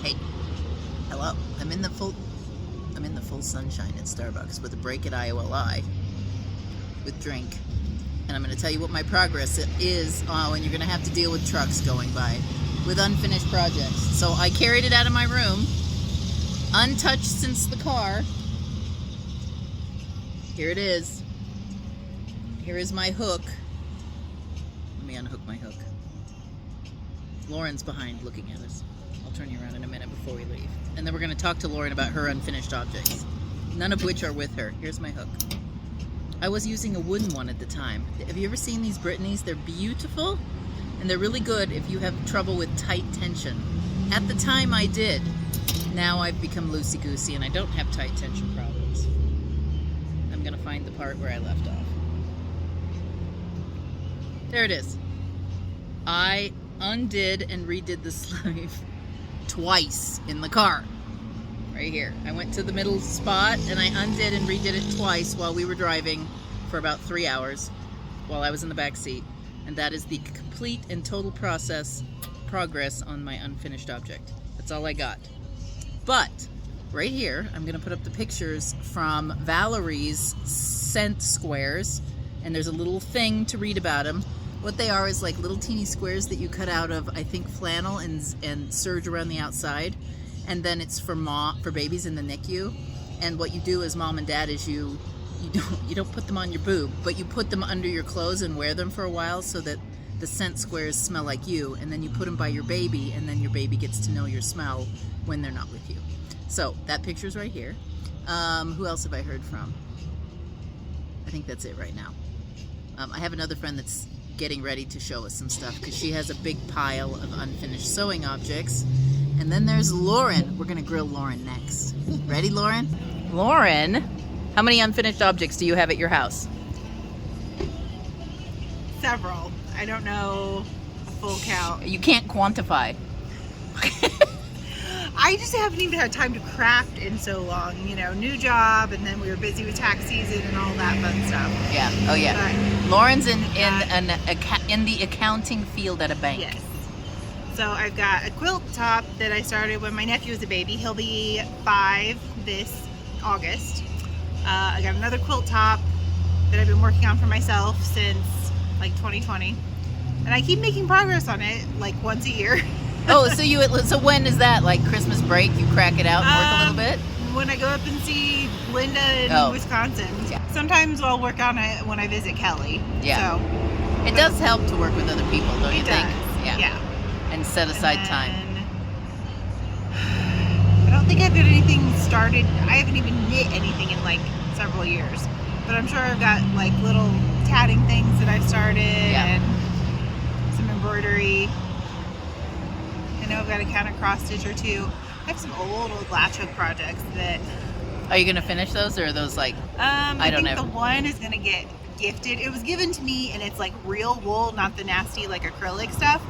Hey, hello. I'm in the full sunshine at Starbucks with a break at IOLI with drink. And I'm going to tell you what my progress is when you're going to have to deal with trucks going by with unfinished projects. So I carried it out of my room, untouched since the car. Here it is. Here is my hook. Let me unhook my hook. Lauren's behind looking at us. I'll turn you around in a minute before we leave. And then we're going to talk to Lauren about her unfinished objects, none of which are with her. Here's my hook. I was using a wooden one at the time. Have you ever seen these Brittany's? They're beautiful, and they're really good if you have trouble with tight tension. At the time I did. Now I've become loosey-goosey and I don't have tight tension problems. I'm going to find the part where I left off. There it is. I undid and redid the sleeve twice in the car. Right here. I went to the middle spot and I undid and redid it twice while we were driving for about 3 hours while I was in the back seat. And that is the complete and total progress on my unfinished object. That's all I got. But right here, I'm going to put up the pictures from Valeries scent squares, and there's a little thing to read about them. What they are is like little teeny squares that you cut out of, I think, flannel and serge around the outside. And then it's for babies in the NICU. And what you do as mom and dad is you don't put them on your boob, but you put them under your clothes and wear them for a while so that the scent squares smell like you. And then you put them by your baby, and then your baby gets to know your smell when they're not with you. So that picture's right here. Who else have I heard from? I think that's it right now. I have another friend that's getting ready to show us some stuff because she has a big pile of unfinished sewing objects. And then there's Lauren. We're going to grill Lauren next. Ready, Lauren? Lauren, how many unfinished objects do you have at your house? Several. I don't know a full count. You can't quantify. I just haven't even had time to craft in so long. You know, new job, and then we were busy with tax season and all that fun stuff. Yeah. Oh, yeah. But Lauren's in the accounting field at a bank. yes. So I've got a quilt top that I started when my nephew was a baby. He'll be 5 this August. I got another quilt top that I've been working on for myself since like 2020. And I keep making progress on it like once a year. Oh, so when is that? Like Christmas break? You crack it out and work a little bit? When I go up and see Linda in Wisconsin. Yeah. Sometimes I'll work on it when I visit Kelly. Yeah. So, It does help to work with other people, don't you think? Yeah. And set aside time. I don't think I've got anything started. I haven't even knit anything in like several years. But I'm sure I've got like little tatting things that I've started and some embroidery. I know I've got a counter cross stitch or two. I have some old latch hook projects that. Are you gonna finish those, or are those like? I think the one is gonna get gifted. It was given to me, and it's like real wool, not the nasty like acrylic stuff.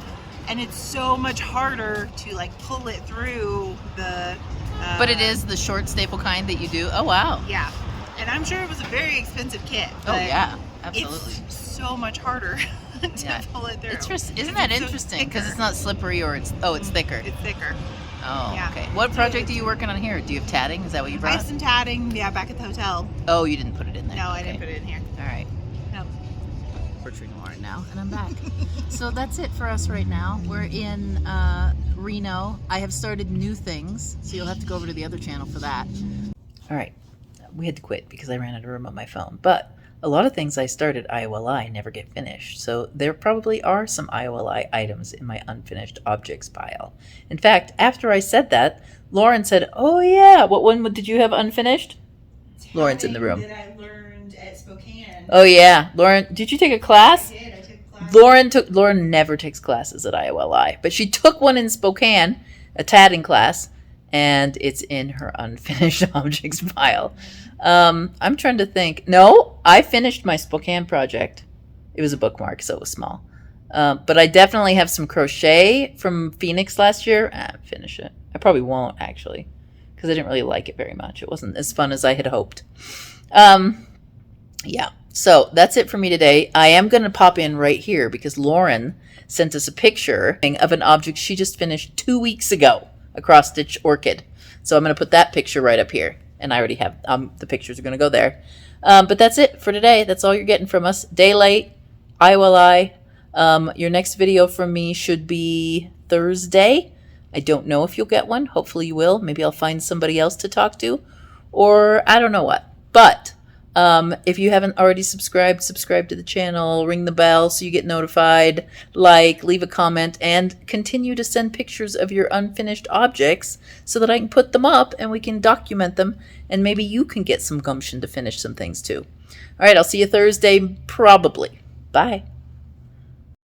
And it's so much harder to like pull it through the. But it is the short staple kind that you do. Oh wow. Yeah, and I'm sure it was a very expensive kit. Oh yeah, absolutely. It's so much harder to pull it through. Isn't that interesting? Because it's not slippery, or it's thicker. It's thicker. Oh, yeah. Okay. What project are you working on here? Do you have tatting? Is that what you I brought? have some tatting, back at the hotel. Oh, you didn't put it in there. No, I didn't put it in here. All right. No. We're treating Lauren now, and I'm back. So that's it for us right now. We're in Reno. I have started new things, so you'll have to go over to the other channel for that. All right. We had to quit because I ran out of room on my phone, but a lot of things I started IOLI never get finished, so there probably are some IOLI items in my unfinished objects pile. In fact, after I said that, Lauren said, "Oh yeah, what one did you have unfinished?" Lauren's in the room. That I learned at Spokane. Oh yeah, Lauren, did you take a class? I did. I took a class. Lauren never takes classes at IOLI, but she took one in Spokane, a tatting class, and it's in her unfinished objects pile. I'm trying to think. No, I finished my Spokane project. It was a bookmark, so it was small. But I definitely have some crochet from Phoenix last year. Finish it. I probably won't, actually, because I didn't really like it very much. It wasn't as fun as I had hoped. Yeah. So that's it for me today. I am going to pop in right here because Lauren sent us a picture of an object she just finished 2 weeks ago. a cross stitch orchid. So I'm going to put that picture right up here. And I already have, the pictures are going to go there. But that's it for today. That's all you're getting from us. Day late, I will I. Your next video from me should be Thursday. I don't know if you'll get one. Hopefully you will. Maybe I'll find somebody else to talk to. Or I don't know what. But if you haven't already subscribed, subscribe to the channel, ring the bell so you get notified, like, leave a comment, and continue to send pictures of your unfinished objects so that I can put them up and we can document them, and maybe you can get some gumption to finish some things too. All right, I'll see you Thursday, probably. Bye.